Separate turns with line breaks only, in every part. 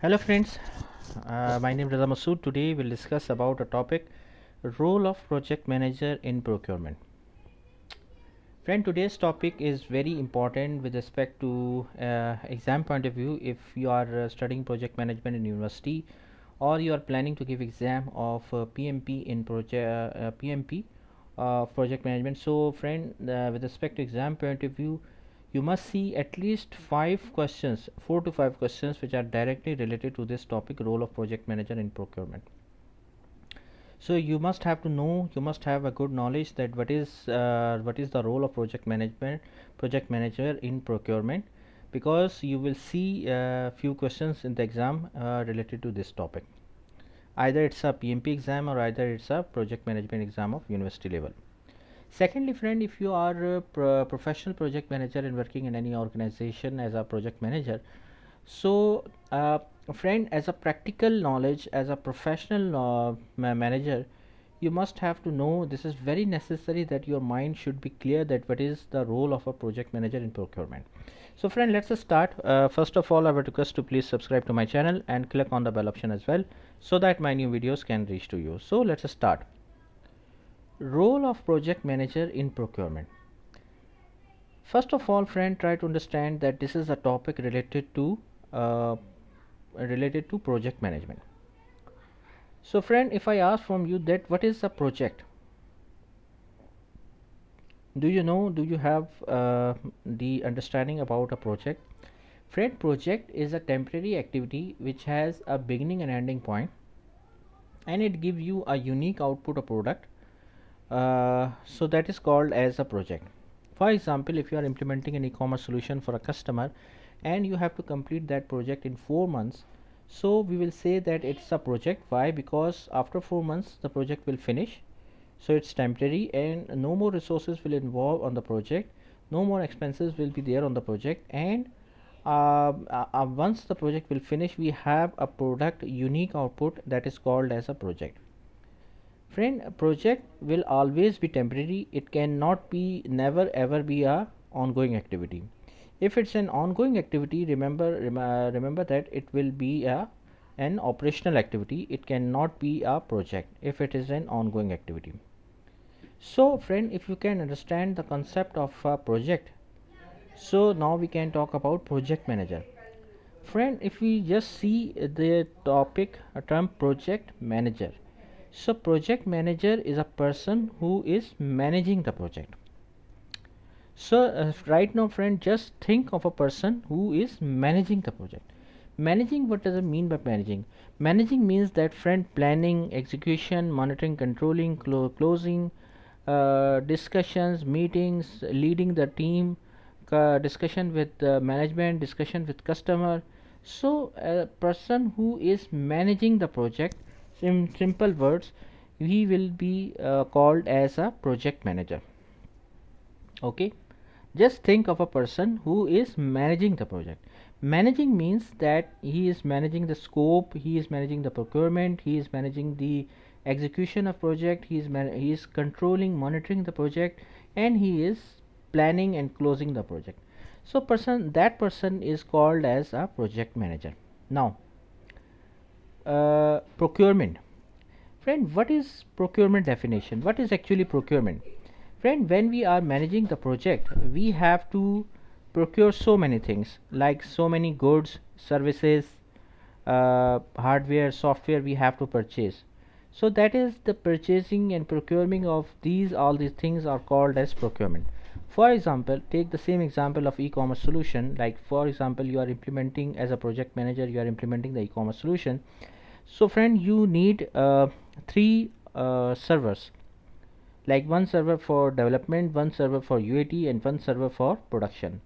Hello friends, my name is Raza Masood. Today we'll discuss about a topic, role of project manager in procurement. Friend, today's topic is very important with respect to exam point of view. If you are studying project management in university or you are planning to give exam of PMP in project management. So friend, with respect to exam point of view, you must see at least 5 questions, 4 to 5 questions, which are directly related to this topic, role of project manager in procurement. So you must have to know, you must have a good knowledge that what is the role of project manager in procurement, because you will see a few questions in the exam related to this topic. Either it's a PMP exam or either it's a project management exam of university level. Secondly, friend, if you are a professional project manager and working in any organization as a project manager, so friend, as a practical knowledge, as a professional manager, you must have to know, this is very necessary that your mind should be clear that what is the role of a project manager in procurement. So friend, let's just start. First of all, I would request to please subscribe to my channel and click on the bell option as well, so that my new videos can reach to you. So let's just start. Role of project manager in procurement. First of all, friend, try to understand that this is a topic uh, related to project management. So friend, if I ask from you that what is a project, do you know, do you have the understanding about a project? Friend, project is a temporary activity which has a beginning and ending point, and it gives you a unique output or product. So that is called as a project. For example, if you are implementing an e-commerce solution for a customer and you have to complete that project in 4 months, so we will say that it's a project. Why? Because after 4 months the project will finish, so it's temporary and no more resources will involve on the project, no more expenses will be there on the project, and once the project will finish, we have a product unique output, that is called as a project. Friend, a project will always be temporary. It cannot be, never ever be a ongoing activity. If it's an ongoing activity, remember that it will be an operational activity. It cannot be a project if it is an ongoing activity. So friend, if you can understand the concept of a project, so now we can talk about project manager. Friend, if we just see the topic, a term project manager. So project manager is a person who is managing the project. So right now friend, just think of a person who is managing the project. Managing, what does it mean by managing? Managing means that friend, planning, execution, monitoring, controlling, closing, discussions, meetings, leading the team, discussion with management, discussion with customer. So a person who is managing the project, in simple words, he will be called as a project manager. Okay, just think of a person who is managing the project. Managing means that he is managing the scope, he is managing the procurement, he is managing the execution of project, he is controlling, monitoring the project, and he is planning and closing the project. So that person is called as a project manager. Now, procurement. Friend, what is procurement definition? What is actually procurement? Friend, when we are managing the project, we have to procure so many things, like so many goods, services, hardware, software we have to purchase. So that is the purchasing and procuring of these, all these things are called as procurement. For example, take the same example of e-commerce solution. Like for example, you are implementing, as a project manager, you are implementing the e-commerce solution. So friend, you need three servers, like one server for development, one server for UAT, and one server for production.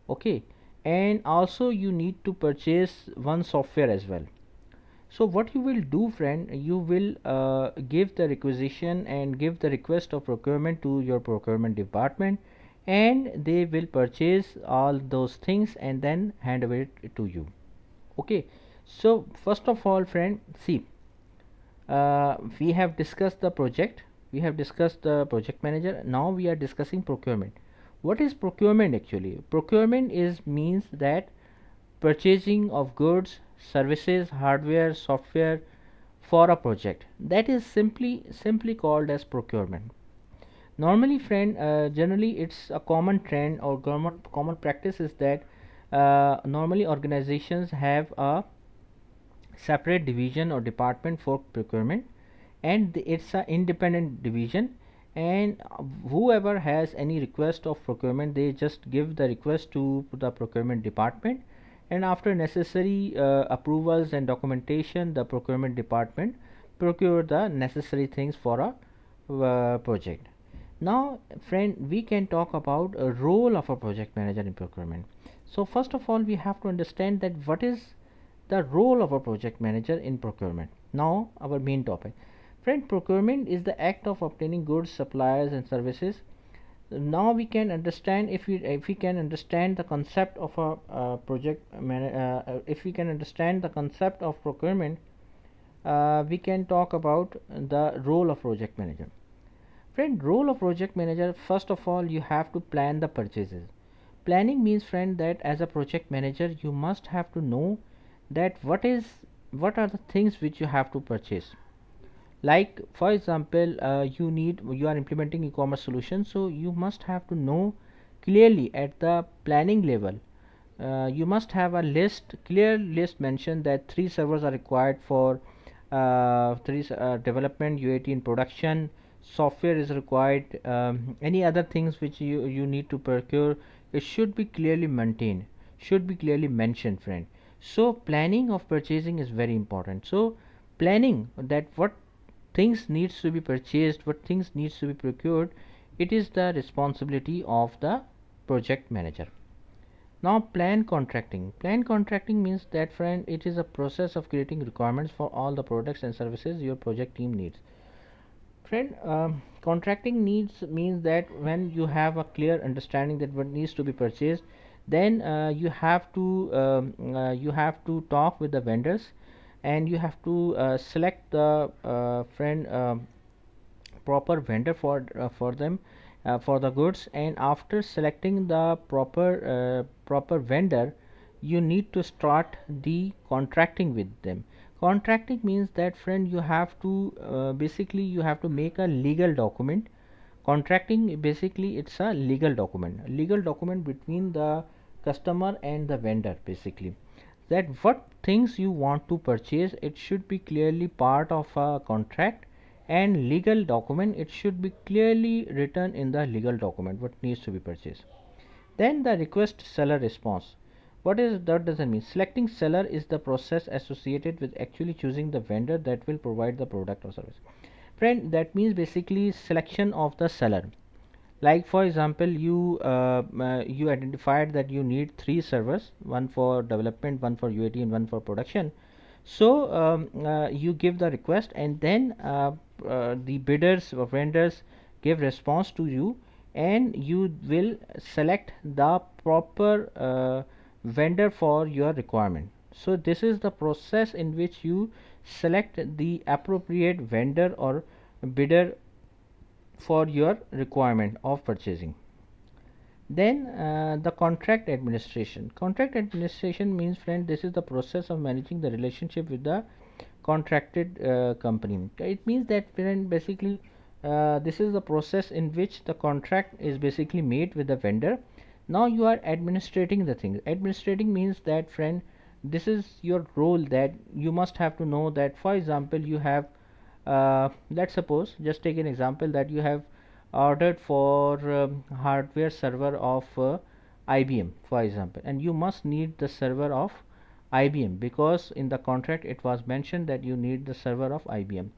Okay, and also you need to purchase one software as well. So what you will do, friend, you will give the requisition and give the request of procurement to your procurement department, and they will purchase all those things and then hand over it to you. Okay, so first of all, friend, see, we have discussed the project, we have discussed the project manager. Now we are discussing procurement. What is procurement actually? Procurement is means that purchasing of goods, services, hardware, software for a project. That is simply called as procurement. Normally, friend, generally it's a common trend or common practice is that normally organizations have a separate division or department for procurement, and it's an independent division, and whoever has any request of procurement, they just give the request to the procurement department, and after necessary approvals and documentation, the procurement department procure the necessary things for a project. Now, friend, we can talk about a role of a project manager in procurement. So first of all, we have to understand that what is the role of a project manager in procurement. Now, our main topic. Friend, procurement is the act of obtaining goods, supplies, and services. Now we can understand, if we can understand the concept of a if we can understand the concept of procurement, we can talk about the role of project manager. Friend, role of project manager, first of all, you have to plan the purchases. Planning means, friend, that as a project manager, you must have to know that what are the things which you have to purchase. Like for example, you are implementing e-commerce solution, so you must have to know clearly at the planning level. You must have a clear list mentioned that 3 servers are required for development, UAT in production, software is required, any other things which you need to procure, it should be clearly maintained, should be clearly mentioned, friend. So planning of purchasing is very important. So planning that what things needs to be purchased, what things needs to be procured, it is the responsibility of the project manager. Now, plan contracting means that, friend, it is a process of creating requirements for all the products and services your project team needs. Friend, contracting needs means that when you have a clear understanding that what needs to be purchased, then you have to talk with the vendors, and you have to select the friend proper vendor for them, for the goods. And after selecting the proper vendor, you need to start the contracting with them. Contracting means that, friend, you have to basically you have to make a legal document. Contracting basically it's a legal document between the customer and the vendor, basically, that what things you want to purchase, it should be clearly part of a contract, and legal document, it should be clearly written in the legal document what needs to be purchased. Then the request seller response. What is that doesn't mean selecting seller is the process associated with actually choosing the vendor that will provide the product or service. Friend, that means basically selection of the seller. Like for example, you identified that you need 3 servers, one for development, one for UAT, and one for production. So you give the request, and then the bidders or vendors give response to you, and you will select the proper vendor for your requirement. So this is the process in which you select the appropriate vendor or bidder for your requirement of purchasing. Then the contract administration means, friend, this is the process of managing the relationship with the contracted company. It means that, friend, basically this is the process in which the contract is basically made with the vendor. Now you are administrating the thing. Administrating means that, friend, this is your role, that you must have to know that, for example, you have let's suppose, just take an example, that you have ordered for hardware server of IBM, for example, and you must need the server of IBM, because in the contract it was mentioned that you need the server of IBM,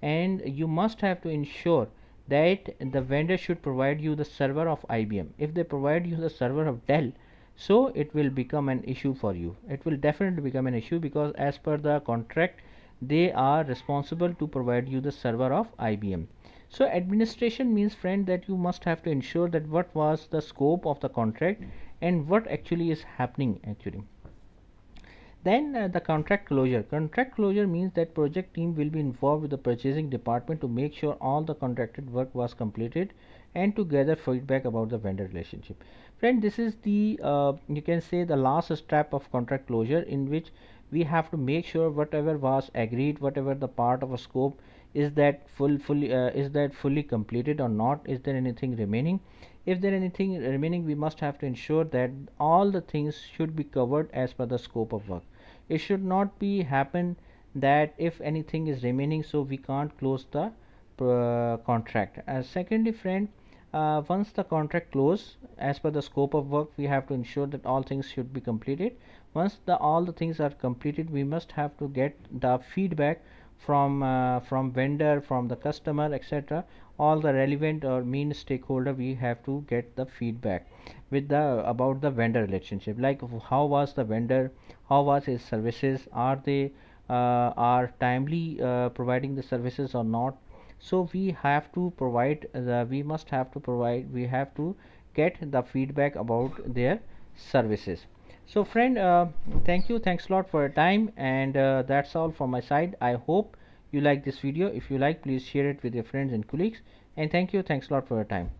and you must have to ensure that the vendor should provide you the server of IBM. If they provide you the server of Dell, so it will become an issue for you. It will definitely become an issue, because as per the contract, they are responsible to provide you the server of IBM. So administration means, friend, that you must have to ensure that what was the scope of the contract and what actually is happening actually. Then the contract closure. Contract closure means that project team will be involved with the purchasing department to make sure all the contracted work was completed and to gather feedback about the vendor relationship. Friend, this is the you can say the last step of contract closure, in which we have to make sure whatever was agreed, whatever the part of a scope, is that fully completed or not, is there anything remaining. If there anything remaining, we must have to ensure that all the things should be covered as per the scope of work. It should not be happen that if anything is remaining, so we can't close the contract. Secondly, friend, once the contract close as per the scope of work, we have to ensure that all things should be completed. Once all the things are completed, we must have to get the feedback from vendor, from the customer, etc. All the relevant or mean stakeholder, we have to get the feedback with the about the vendor relationship, like how was the vendor, how was his services, are they are timely providing the services or not. So we have to provide we must have to provide, we have to get the feedback about their services. So friend, thanks a lot for your time, and that's all from my side. I hope you like this video. If you like, please share it with your friends and colleagues, and thanks a lot for your time.